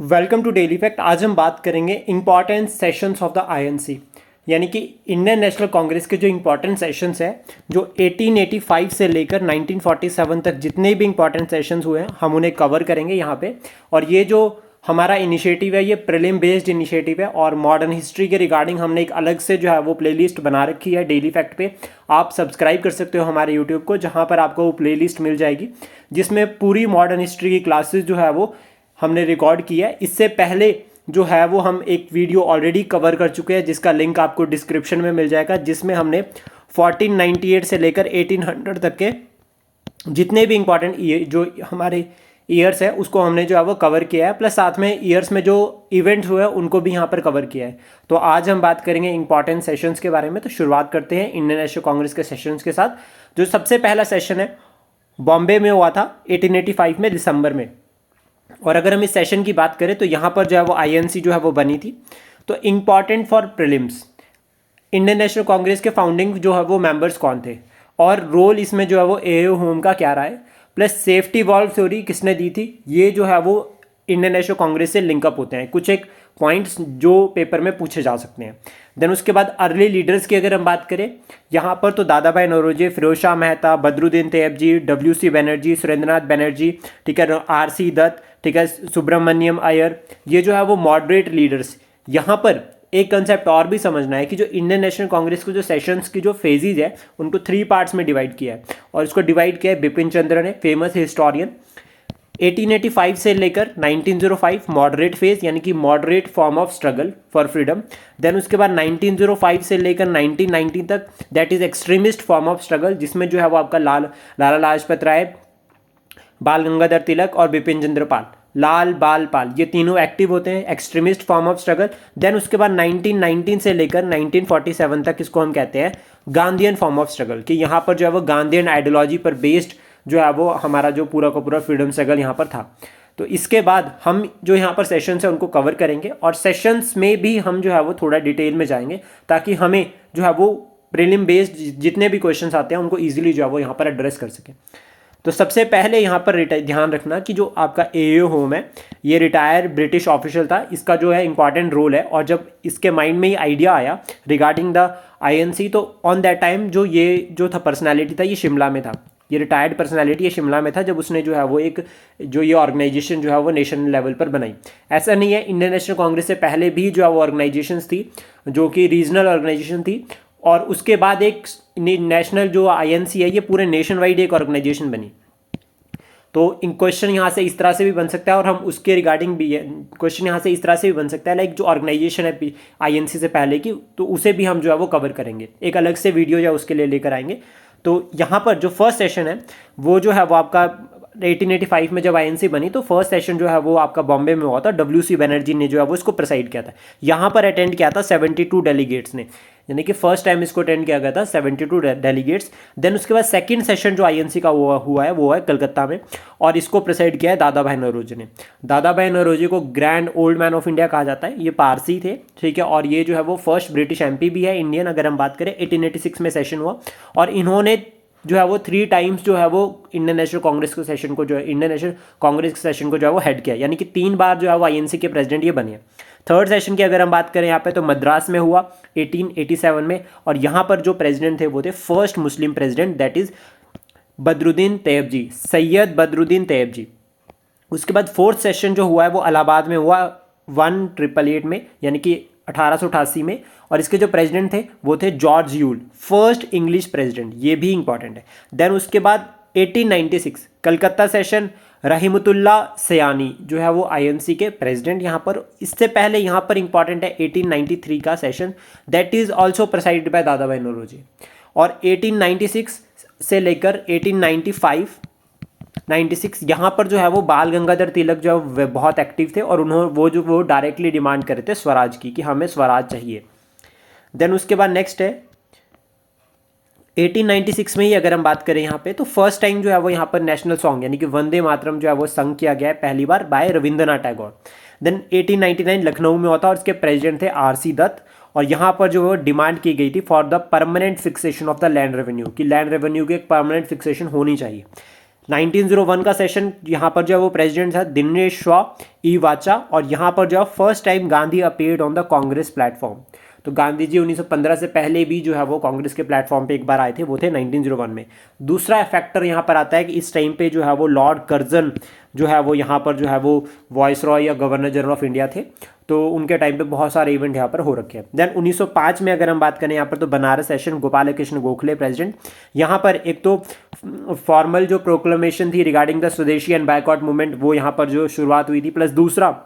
Welcome to daily fact. आज हम बात करेंगे important sessions of the INC, यानी कि इंडियन नेशनल कांग्रेस के जो इंपॉर्टेंट सेशंस हैं, जो 1885 से लेकर 1947 तक जितने भी इंपॉर्टेंट सेशंस हुए हैं हम उन्हें कवर करेंगे यहाँ पे। और ये जो हमारा इनिशिएटिव है ये प्रीलिम बेस्ड इनिशिएटिव है और मॉडर्न हिस्ट्री के रिगार्डिंग हमने एक अलग से जो है वो प्लेलिस्ट बना रखी है डेली फैक्ट पे। आप सब्सक्राइब कर सकते हो हमारे यूट्यूब को, जहाँ पर आपको वो प्लेलिस्ट मिल जाएगी जिसमें पूरी मॉडर्न हिस्ट्री की क्लासेस जो है वो हमने रिकॉर्ड किया है। इससे पहले जो है वो हम एक वीडियो ऑलरेडी कवर कर चुके हैं जिसका लिंक आपको डिस्क्रिप्शन में मिल जाएगा, जिसमें हमने 1498 से लेकर 1800 तक के जितने भी इंपॉर्टेंट जो हमारे ईयर्स है उसको हमने जो है वो कवर किया है, प्लस साथ में ईयर्स में जो इवेंट्स हुए हैं उनको भी यहाँ पर कवर किया है। तो आज हम बात करेंगे इंपॉर्टेंट सेशंस के बारे में। तो शुरुआत करते हैं इंडियन नेशनल कांग्रेस के सेशंस के साथ। जो सबसे पहला सेशन है बॉम्बे में हुआ था 1885 में दिसंबर में। और अगर हम इस सेशन की बात करें तो यहाँ पर जो है वो आईएनसी जो है वो बनी थी। तो important for prelims, Indian national Congress के फाउंडिंग जो है वो मेंबर्स कौन थे और रोल इसमें जो है वो एओ होम का क्या रहा है, प्लस सेफ्टी वॉल्व थ्योरी किसने दी थी, ये जो है वो इंडियन नेशनल कांग्रेस से लिंकअप होते हैं। कुछ एक पॉइंट्स जो पेपर में पूछे जा सकते हैं। देन उसके बाद अर्ली लीडर्स की अगर हम बात करें यहाँ पर तो दादा भाई नौरोजी, फिरोज शाह मेहता, बदरुद्दीन तैयब जी, डब्ल्यू.सी. बनर्जी, सुरेंद्रनाथ बनर्जी, ठीक है, आर.सी. दत्त, ठीक है, सुब्रमण्यम अय्यर, ये जो है वो मॉडरेट लीडर्स। यहाँ पर एक कंसेप्ट और भी समझना है कि जो इंडियन नेशनल कांग्रेस के जो सेशंस की जो फेजेज है उनको 3 पार्ट्स में डिवाइड किया है और इसको डिवाइड किया है बिपिन चंद्र ने, फेमस हिस्टोरियन। 1885 से लेकर 1905 मॉडरेट फेज, यानी कि moderate form of struggle for freedom. Then उसके बाद 1905 से लेकर 1919 तक that is extremist form of struggle, जिसमें जो है वो आपका लाला लाजपत राय, बाल गंगाधर तिलक और बिपिन चंद्र पाल, लाल बाल पाल, ये तीनों एक्टिव होते हैं, extremist form of struggle. Then उसके बाद 1919 से लेकर 1947 तक इसको हम कहते हैं गांधीयन फॉर्म ऑफ स्ट्रगल, कि यहाँ पर जो है वो गांधीयन आइडियोलॉजी पर बेस्ड जो है वो हमारा जो पूरा का पूरा फ्रीडम स्ट्रगल यहाँ पर था। तो इसके बाद हम जो यहाँ पर सेशंस है उनको कवर करेंगे और सेशंस में भी हम जो है वो थोड़ा डिटेल में जाएंगे ताकि हमें जो है वो प्रीलिम बेस्ड जितने भी क्वेश्चंस आते हैं उनको ईजिली जो है वो यहाँ पर एड्रेस कर सकें। तो सबसे पहले यहाँ पर ध्यान रखना कि जो आपका एओ होम है ये रिटायर ब्रिटिश ऑफिशियल था, इसका जो है इंपॉर्टेंट रोल है। और जब इसके माइंड में ये आइडिया आया रिगार्डिंग द आईएनसी तो ऑन दैट टाइम जो ये जो था पर्सनैलिटी था ये शिमला में था, ये रिटायर्ड पर्सनैलिटी ये शिमला में था जब उसने जो है वो एक जो ये ऑर्गेनाइजेशन जो है वो नेशनल लेवल पर बनाई। ऐसा नहीं है, इंडियन नेशनल कांग्रेस से पहले भी जो है वो ऑर्गेनाइजेशंस थी जो कि रीजनल ऑर्गेनाइजेशन थी और उसके बाद एक नेशनल जो आईएनसी है ये पूरे नेशन वाइड एक ऑर्गेनाइजेशन बनी। तो इन क्वेश्चन यहाँ से इस तरह से भी बन सकता है और हम उसके रिगार्डिंग भी क्वेश्चन यहाँ से इस तरह से भी बन सकता है, लाइक जो ऑर्गेनाइजेशन है आईएनसी से पहले की, तो उसे भी हम जो है वो कवर करेंगे, एक अलग से वीडियो या उसके लिए लेकर आएंगे। तो यहाँ पर जो फर्स्ट सेशन है वो जो है वो आपका 1885 में जब आईएनसी बनी तो फर्स्ट सेशन जो है वो आपका बॉम्बे में हुआ था। डब्ल्यू.सी. बनर्जी ने जो है वो इसको प्रेसाइड किया था। यहाँ पर अटेंड किया था 72 डेलीगेट्स ने, यानी कि फर्स्ट टाइम इसको अटेंड किया गया था 72 डेलीगेट्स। देन उसके बाद सेकंड सेशन जो आईएनसी का हुआ है वो है कलकत्ता में और इसको प्रेसाइड किया है दादा भाई नौरोजी ने। दादा भाई नौरोजी को grand old man of India कहा जाता है, ये पारसी थे, ठीक है, और ये जो है वो फर्स्ट ब्रिटिश एमपी भी है इंडियन। अगर हम बात करें 1886 में सेशन हुआ और इन्होंने जो है वो 3 टाइम्स जो है वो इंडियन नेशनल कांग्रेस के सेशन को जो है इंडियन नेशनल कांग्रेस के सेशन को जो है वो हेड किया, यानी कि 3 बार जो है वो आईएनसी के प्रेसिडेंट ये बने। थर्ड सेशन की अगर हम बात करें यहाँ पे तो मद्रास में हुआ 1887 में और यहाँ पर जो प्रेसिडेंट थे वो थे first Muslim president, that is Badruddin Tyabji, Syed Badruddin Tyabji. उसके बाद फोर्थ सेशन जो हुआ है वो इलाहाबाद में हुआ 1888 में, यानी कि 1888 में, और इसके जो प्रेसिडेंट थे वो थे George Yule, first English president, ये भी इंपॉर्टेंट है। देन उसके बाद 1896 कलकत्ता सेशन, रहीमतुल्ला सयानी जो है वो आईएनसी के प्रेसिडेंट यहाँ पर। इससे पहले यहाँ पर इंपॉर्टेंट है 1893 का session, that is also presided by Dadabhai Naoroji. और 1896 से लेकर 1895 96 यहाँ पर जो है वो बाल गंगाधर तिलक जो है बहुत एक्टिव थे और उन्होंने वो डायरेक्टली डिमांड कर रहे थे स्वराज की, कि हमें स्वराज चाहिए। देन उसके बाद नेक्स्ट है 1896 में ही अगर हम बात करें यहाँ पे तो फर्स्ट टाइम जो है वो यहाँ पर नेशनल सॉन्ग यानी कि वंदे मातरम जो है वो संग किया गया है पहली बार बाय रविंद्रनाथ टैगोर। देन 1899 लखनऊ में होता और उसके प्रेसिडेंट थे आर.सी. दत्त और यहाँ पर जो है डिमांड की गई थी for the permanent fixation of the land revenue, कि लैंड रेवेन्यू की एक परमानेंट फिक्सेशन होनी चाहिए। 1901 का सेशन यहाँ पर जो है वो प्रेसिडेंट था दिनेश इवाचा, और यहाँ पर जो है first time Gandhi appeared on the Congress platform. तो गांधी जी 1915 से पहले भी जो है वो कांग्रेस के प्लेटफॉर्म पे एक बार आए थे, वो थे 1901 में। दूसरा फैक्टर यहाँ पर आता है कि इस टाइम पे जो है वो लॉर्ड कर्जन जो है वो यहाँ पर जो है वो वॉइस रॉय या गवर्नर जनरल ऑफ इंडिया थे, तो उनके टाइम पे बहुत सारे इवेंट यहाँ पर हो रखे हैं। देन 1905 में अगर हम बात करें यहाँ पर, तो बनारस सेशन, गोपाल कृष्ण गोखले प्रेसिडेंट। यहाँ पर एक तो फॉर्मल जो प्रोक्लेमेशन थी रिगार्डिंग द स्वदेशी एंड बायकॉट मूवमेंट, वो यहाँ पर जो शुरुआत हुई थी, प्लस दूसरा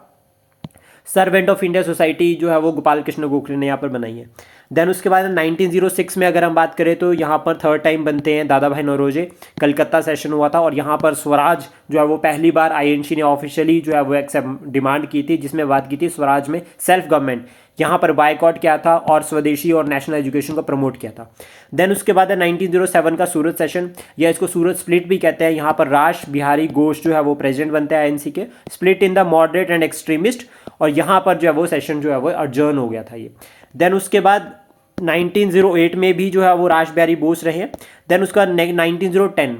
सर्वेंट ऑफ इंडिया सोसाइटी जो है वो गोपाल कृष्ण गोखले ने यहाँ पर बनाई है। देन उसके बाद 1906 में अगर हम बात करें तो यहाँ पर थर्ड टाइम बनते हैं दादा भाई नौरोजी, कलकत्ता सेशन हुआ था, और यहाँ पर स्वराज जो है वो पहली बार आईएनसी ने ऑफिशियली जो है वो एक्सेप्ट डिमांड की थी, जिसमें बात की थी स्वराज में सेल्फ गवर्नमेंट, यहाँ पर बायकॉट किया था और स्वदेशी और नेशनल एजुकेशन को प्रमोट किया था। देन उसके बाद 1907 का सूरत सेशन, या इसको सूरत स्प्लिट भी कहते हैं। यहाँ पर राश बिहारी घोष जो है वो प्रेसिडेंट बनते हैं आईएनसी के, split in the moderate and extremist, और यहाँ पर जो है वो सेशन जो है वो अर्जर्न हो गया था ये। देन उसके बाद 1908 में भी जो है वो राश बिहारी बोस रहे हैं। देन उसका 1910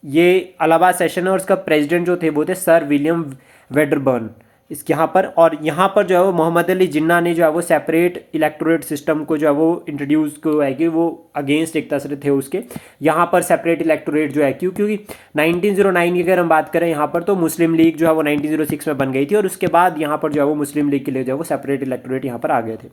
ये इलाहाबाद सेशन है, और इसका प्रेसिडेंट जो थे वो थे सर विलियम वेडरबर्न इसके यहाँ पर। और यहाँ पर जो है वो मोहम्मद अली जिन्ना ने जो है वो सेपरेट इलेक्टोरेट सिस्टम को जो है वो इंट्रोड्यूस को है कि वो अगेंस्ट एक तरह से थे उसके, यहाँ पर सेपरेट इलेक्टोरेट जो है क्योंकि 1909 की अगर हम बात करें यहाँ पर, तो मुस्लिम लीग जो है वो 1906 में बन गई थी, और उसके बाद यहाँ पर जो है वो मुस्लिम लीग के लिए जो है वो सेपरेट इलेक्टोरेट यहाँ पर आ गए थे।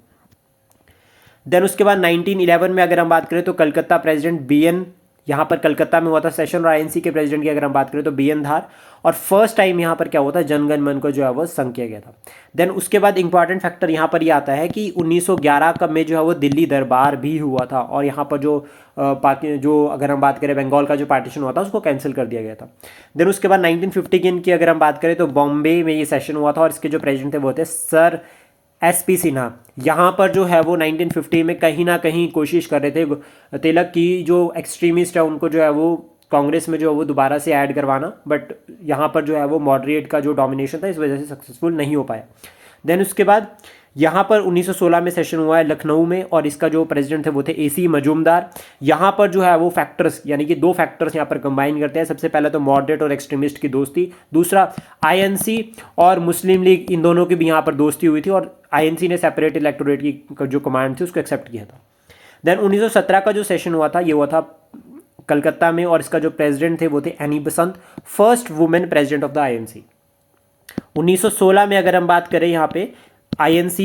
देन उसके बाद 1911 में अगर हम बात करें तो कलकत्ता प्रेसिडेंट BN यहाँ पर कलकत्ता में हुआ था सेशन, और आईएनसी के प्रेसिडेंट की अगर हम बात करें तो BN धार, और फर्स्ट टाइम यहाँ पर क्या हुआ था, जनगण मन को जो है वो संग किया गया था। देन उसके बाद इंपॉर्टेंट फैक्टर यहाँ पर ये आता है कि 1911 का में जो है वो दिल्ली दरबार भी हुआ था, और यहाँ पर जो अगर हम बात करें बंगाल का जो पार्टीशन हुआ था उसको कैंसिल कर दिया गया था। देन उसके बाद 1950 की अगर हम बात करें तो बॉम्बे में ये सेशन हुआ था, और इसके जो प्रेसिडेंट थे वो थे सर SP सिन्हा। यहाँ पर जो है वो 1950 में कहीं ना कहीं कोशिश कर रहे थे तिलक की जो एक्सट्रीमिस्ट है उनको जो है वो कांग्रेस में जो है वो दोबारा से ऐड करवाना, बट यहाँ पर जो है वो मॉडरेट का जो डोमिनेशन था इस वजह से सक्सेसफुल नहीं हो पाया। देन उसके बाद यहाँ पर 1916 में सेशन हुआ है लखनऊ में, और इसका जो प्रेसिडेंट थे वो थे AC मजूमदार। यहाँ पर जो है वो फैक्टर्स यानी कि दो फैक्टर्स यहाँ पर कंबाइन करते हैं। सबसे पहले तो मॉडरेट और एक्सट्रीमिस्ट की दोस्ती, दूसरा INC और मुस्लिम लीग, इन दोनों की भी यहाँ पर दोस्ती हुई थी, और INC ने सेपरेट इलेक्टोरेट की जो कमांड थी उसको एक्सेप्ट किया था। देन 1917 का जो सेशन हुआ था ये हुआ था कलकत्ता में, और इसका जो प्रेसिडेंट थे वो थे any Basant, first women president of the INC। 1916 में अगर हम बात करें यहाँ पे INC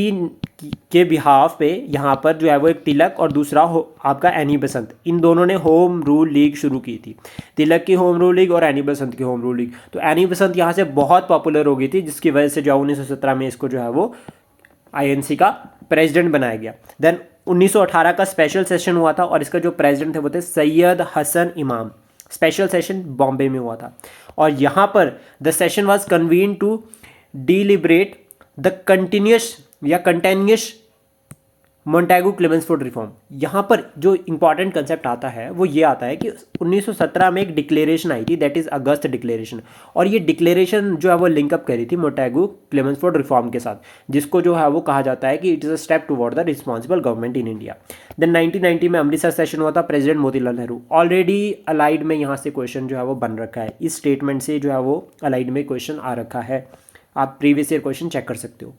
के बिहाफ पे यहाँ पर जो है वो एक तिलक और दूसरा आपका एनी बसंत, इन दोनों ने होम रूल लीग शुरू की थी। तिलक की होम रूल लीग और एनी बसंत की होम रूल लीग। तो एनी बसंत यहाँ से बहुत पॉपुलर हो गई थी, जिसकी वजह से जो 1917 में इसको जो है वो INC का प्रेसिडेंट बनाया गया। देन 1918 का स्पेशल सेशन हुआ था, और इसका जो प्रेसिडेंट थे वो थे सैयद हसन इमाम। स्पेशल सेशन बॉम्बे में हुआ था, और यहाँ पर the session was convene to deliberate the continuous Montagu Chelmsford reform. यहाँ पर जो इंपॉर्टेंट कंसेप्ट आता है वो ये आता है कि 1917 में एक डिक्लेरेशन आई थी, दैट इज अगस्त डिक्लेरेशन, और ये डिक्लेरेशन जो है वो लिंकअप करी थी मोंटेगू क्लेमेंसफोर्ड रिफॉर्म के साथ, जिसको जो है वो कहा जाता है कि it is a step toward the responsible government in India. Then 1990 में अमृतसर सेशन हुआ था, president Motilal Nehru. Already allied में यहाँ से क्वेश्चन जो है वो बन रखा है, इस स्टेटमेंट से जो है वो अलाइड में क्वेश्चन आ रखा है, आप प्रीवियस ईयर क्वेश्चन चेक कर सकते हो।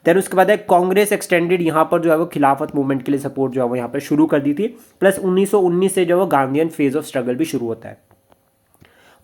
देन उसके बाद है कांग्रेस एक्सटेंडेड, यहाँ पर जो है वो खिलाफत मूवमेंट के लिए सपोर्ट जो है वो यहाँ पर शुरू कर दी थी, प्लस 1919 से जो है वो गांधीयन फेज ऑफ स्ट्रगल भी शुरू होता है।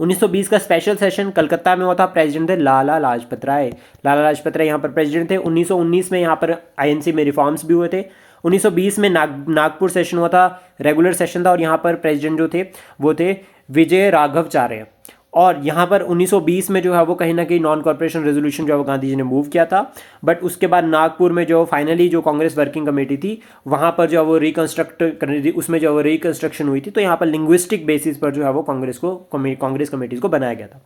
1920 का स्पेशल सेशन कलकत्ता में हुआ था, प्रेसिडेंट थे लाला लाजपत राय। लाला लाजपत राय यहाँ पर प्रेसिडेंट थे। 1919 में यहाँ पर INC में रिफॉर्म्स भी हुए थे। 1920 में नागपुर सेशन हुआ था, रेगुलर सेशन था, और यहाँ पर प्रेसिडेंट जो थे वो थे विजय राघवाचार्य। और यहाँ पर 1920 में जो है वो कहीं ना कहीं नॉन कॉर्पोरेशन रेजोल्यूशन जो है वो गांधी जी ने मूव किया था, बट उसके बाद नागपुर में जो फाइनली जो कांग्रेस वर्किंग कमेटी थी वहाँ पर जो है वो रिकंस्ट्रक्ट करनी थी, उसमें जो है वो रिकंस्ट्रक्शन हुई थी, तो यहाँ पर लिंग्विस्टिक बेसिस पर जो है वो कांग्रेस कमेटीज़ को बनाया गया था।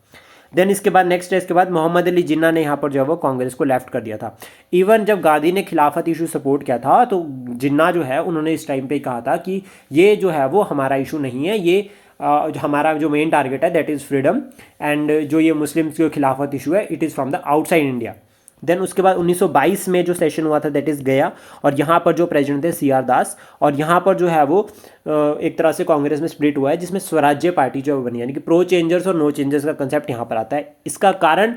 देन इसके बाद नेक्स्ट है, इसके बाद मोहम्मद अली जिन्ना ने यहाँ पर जो है वो कांग्रेस को लेफ्ट कर दिया था। इवन जब गांधी ने खिलाफत इशू सपोर्ट किया था तो जिन्ना जो है उन्होंने इस टाइम पे कहा था कि ये जो है वो हमारा इशू नहीं है, ये हमारा जो मेन टारगेट है दैट इज़ फ्रीडम, एंड जो ये मुस्लिम्स के खिलाफत इशू है it is from the outside India. Then उसके बाद 1922 में जो सेशन हुआ था दैट इज़ गया, और यहाँ पर जो प्रेसिडेंट थे सी आर दास, और यहाँ पर जो है वो एक तरह से कांग्रेस में स्प्लिट हुआ है, जिसमें स्वराज्य पार्टी जो है वो बनी, यानी कि प्रो चेंजर्स और नो चेंजर्स का कंसेप्ट यहाँ पर आता है। इसका कारण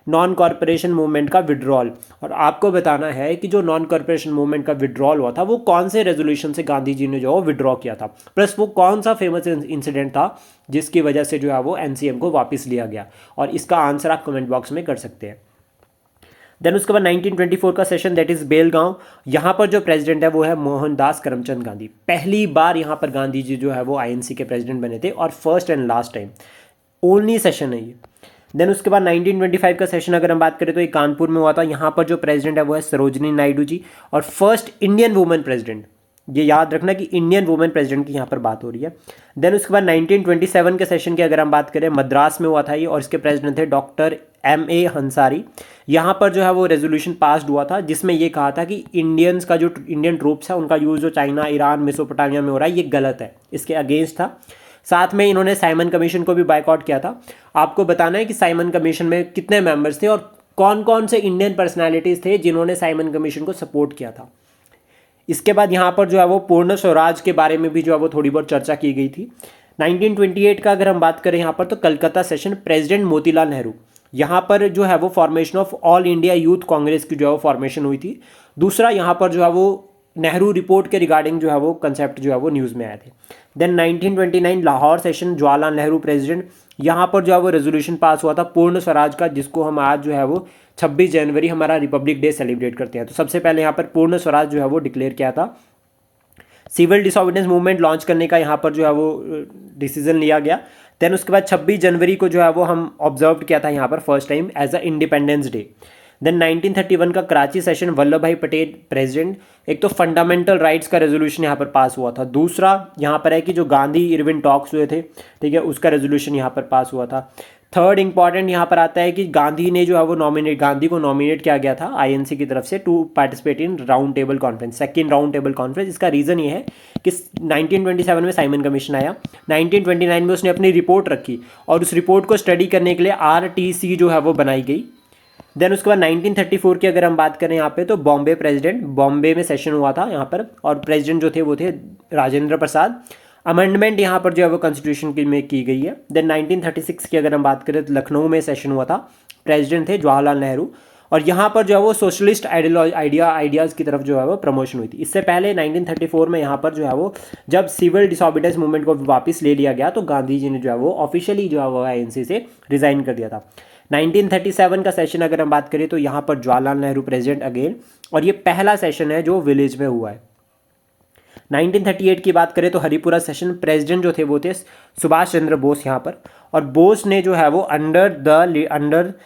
नॉन कॉरपोरेशन मूवमेंट का विड्रॉल, और आपको बताना है कि जो नॉन कॉरपोरेशन मूवमेंट का विड्रॉल हुआ था वो कौन से रेजोल्यूशन से गांधी जी ने जो है विड्रॉ किया था, प्लस वो कौन सा फेमस इंसिडेंट था जिसकी वजह से जो है वो एनसीएम को वापस लिया गया, और इसका आंसर आप कमेंट बॉक्स में कर सकते हैं। देन उसके बाद 1924 का सेशन दैट इज बेलगांव, यहाँ पर जो प्रेसिडेंट है वो है मोहनदास करमचंद गांधी। पहली बार यहाँ पर गांधी जी जो है वो आईएनसी के प्रेसिडेंट बने थे, और first and last time only session है ये। देन उसके बाद 1925 का सेशन अगर हम बात करें तो ये कानपुर में हुआ था। यहाँ पर जो प्रेसिडेंट है वो है सरोजिनी नायडू जी, और फर्स्ट इंडियन वुमेन प्रेसिडेंट, ये याद रखना कि इंडियन वुमेन प्रेसिडेंट की यहाँ पर बात हो रही है। देन उसके बाद 1927 के सेशन की अगर हम बात करें, मद्रास में हुआ था ये, और इसके प्रेसिडेंट थे डॉक्टर M.A. हंसारी। यहाँ पर जो है वो रेजोल्यूशन पास्ड हुआ था जिसमें ये कहा था कि इंडियंस का जो इंडियन ट्रूप्स है उनका यूज़ जो चाइना, ईरान, मेसोपोटामिया में हो रहा है ये गलत है, इसके अगेंस्ट था। साथ में इन्होंने साइमन कमीशन को भी बायकॉट किया था। आपको बताना है कि साइमन कमीशन में कितने मेंबर्स थे और कौन कौन से इंडियन पर्सनालिटीज़ थे जिन्होंने साइमन कमीशन को सपोर्ट किया था। इसके बाद यहाँ पर जो है वो पूर्ण स्वराज के बारे में भी जो है वो थोड़ी बहुत चर्चा की गई थी। 1928 का अगर हम बात करें यहाँ पर तो कलकत्ता सेशन, प्रेसिडेंट मोतीलाल नेहरू, यहाँ पर जो है वो formation of all India youth Congress की जो है वो फॉर्मेशन हुई थी। दूसरा यहाँ पर जो है वो नेहरू रिपोर्ट के रिगार्डिंग जो है वो कंसेप्ट जो है वो न्यूज़ में आए थे। Then 1929 Lahore session, Jawaharlal Nehru president, यहाँ पर जो है वो रेजोल्यूशन पास हुआ था पूर्ण स्वराज का, जिसको हम आज जो है वो 26 जनवरी हमारा रिपब्लिक डे सेलिब्रेट करते हैं। तो सबसे पहले यहाँ पर पूर्ण स्वराज जो है वो डिक्लेयर किया था। सिविल डिसोबीडियंस मूवमेंट लॉन्च करने का यहाँ पर जो है वो डिसीजन लिया गया। देन उसके बाद 26 जनवरी को जो है वो हम ऑब्जर्व किया था यहाँ पर first time as a independence day. Then 1931 का कराची सेशन, वल्लभ भाई पटेल प्रेसिडेंट। एक तो फंडामेंटल राइट्स का रेजोल्यूशन यहाँ पर पास हुआ था। दूसरा यहाँ पर है कि जो गांधी इरविन टॉक्स हुए थे, ठीक है, उसका रेजोल्यूशन यहाँ पर पास हुआ था। थर्ड इंपॉर्टेंट यहाँ पर आता है कि गांधी ने जो है वो गांधी को नॉमिनेट किया गया था आईएनसी की तरफ से to participate in round table conference, second round table conference. इसका रीज़न ये है कि 1927 में साइमन कमीशन आया, 1929 में उसने अपनी रिपोर्ट रखी, और उस रिपोर्ट को स्टडी करने के लिए RTC जो है वो बनाई गई। देन उसके बाद 1934 की अगर हम बात करें यहाँ पे तो बॉम्बे प्रेसिडेंट, बॉम्बे में सेशन हुआ था यहाँ पर, और प्रेसिडेंट जो थे वो थे राजेंद्र प्रसाद। अमेंडमेंट यहाँ पर जो है वो कॉन्स्टिट्यूशन में की गई है। देन 1936 की अगर हम बात करें तो लखनऊ में सेशन हुआ था, प्रेसिडेंट थे जवाहरलाल नेहरू, और यहाँ पर जो है वो सोशलिस्ट आइडियाज़ की तरफ जो है वो प्रमोशन हुई थी। इससे पहले 1934 में यहाँ पर जो है वो जब सिविल डिसोबीडियंस मूवमेंट को वापस ले लिया गया तो गांधी जी ने जो है वो ऑफिशियली जो है वो आईएनसी से रिज़ाइन कर दिया था। 1937 का सेशन अगर हम बात करें तो यहाँ पर जवाहरलाल नेहरू प्रेसिडेंट अगेन, और ये पहला सेशन है जो विलेज में हुआ है। 1938 की बात करें तो हरिपुरा सेशन, प्रेसिडेंट जो थे वो थे सुभाष चंद्र बोस यहाँ पर, और बोस ने जो है वो under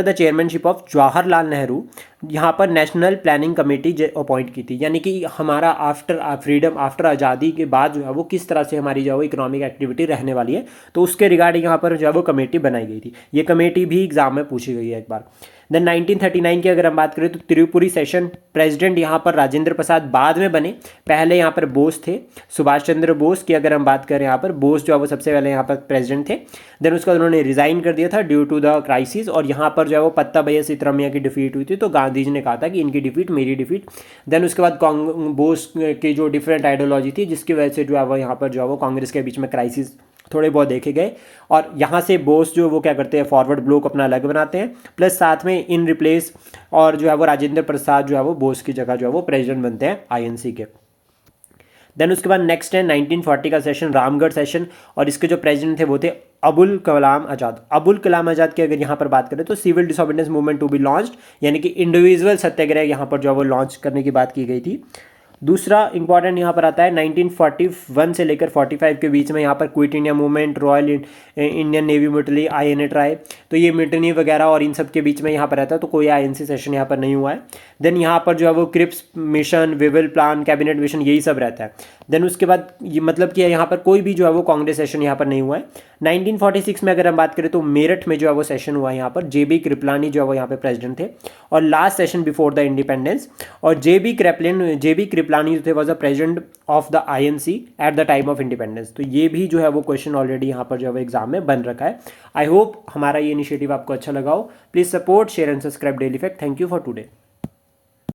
the chairmanship of Jawaharlal Nehru यहाँ पर नेशनल प्लानिंग कमेटी अपॉइंट की थी। यानी कि हमारा आफ्टर फ्रीडम, आफ्टर आज़ादी के बाद जो है वो किस तरह से हमारी जो है वो इकोनॉमिक एक्टिविटी रहने वाली है, तो उसके रिगार्डिंग यहाँ पर जो है वो कमेटी बनाई गई थी। ये कमेटी भी एग्जाम में पूछी गई है एक बार। देन 1939 की अगर हम बात करें तो त्रिपुरी सेशन, प्रेसिडेंट यहाँ पर राजेंद्र प्रसाद बाद में बने, पहले यहाँ पर बोस थे, सुभाष चंद्र बोस की अगर हम बात करें यहाँ पर बोस जो है वो सबसे पहले यहाँ पर प्रेसिडेंट थे। देन उसके बाद उन्होंने रिज़ाइन कर दिया था ड्यू टू द क्राइसिस, और यहाँ पर जो है वो पत्ता भैया सीतारामैया की डिफीट हुई थी, तो गांधी जी ने कहा था कि इनकी डिफीट मेरी डिफीट। देन उसके बाद बोस की जो डिफरेंट आइडियोलॉजी थी जिसकी वजह से जो है वो यहाँ पर जो है वो कांग्रेस के बीच में क्राइसिस थोड़े बहुत देखे गए, और यहाँ से बोस जो वो क्या करते हैं फॉरवर्ड ब्लॉक अपना अलग बनाते हैं, प्लस साथ में इन रिप्लेस और जो है वो राजेंद्र प्रसाद जो है वो बोस की जगह जो है वो प्रेसिडेंट बनते हैं आईएनसी के। देन उसके बाद नेक्स्ट है 1940 का सेशन, रामगढ़ सेशन, और इसके जो प्रेसिडेंट थे वो थे अबुल कलाम आज़ाद। अबुल कलाम आज़ाद की अगर यहाँ पर बात करें तो civil disobedience movement to be launched, यानी कि इंडिविजुअल सत्याग्रह यहाँ पर जो है वो लॉन्च करने की बात की गई थी। दूसरा इंपॉर्टेंट यहाँ पर आता है 1941 से लेकर 45 के बीच में यहाँ पर quit India movement, royal Indian navy military, INA try, तो ये मिलिट्री वगैरह और इन सब के बीच में यहाँ पर रहता है, तो कोई INC सेशन यहाँ पर नहीं हुआ है। देन यहाँ पर जो है वो Cripps mission, Wavell plan, cabinet mission, यही सब रहता है। देन उसके बाद ये मतलब कि यहाँ पर कोई भी जो है वो कांग्रेस सेशन यहाँ पर नहीं हुआ है। 1946 में अगर हम बात करें तो मेरठ में जो है वो सेशन हुआ यहाँ पर, JB कृपलानी जो है वो यहाँ पे प्रेसिडेंट थे, और last session before the independence, और JB कृपलानी जो थे was the president of the INC at the time of independence. तो ये भी जो है वो क्वेश्चन ऑलरेडी यहाँ पर जो है वो एग्जाम में बन रखा है। आई होप हमारा ये इनिशिएटिव आपको अच्छा लगा हो। Please support, share and subscribe daily fact. Thank you for today.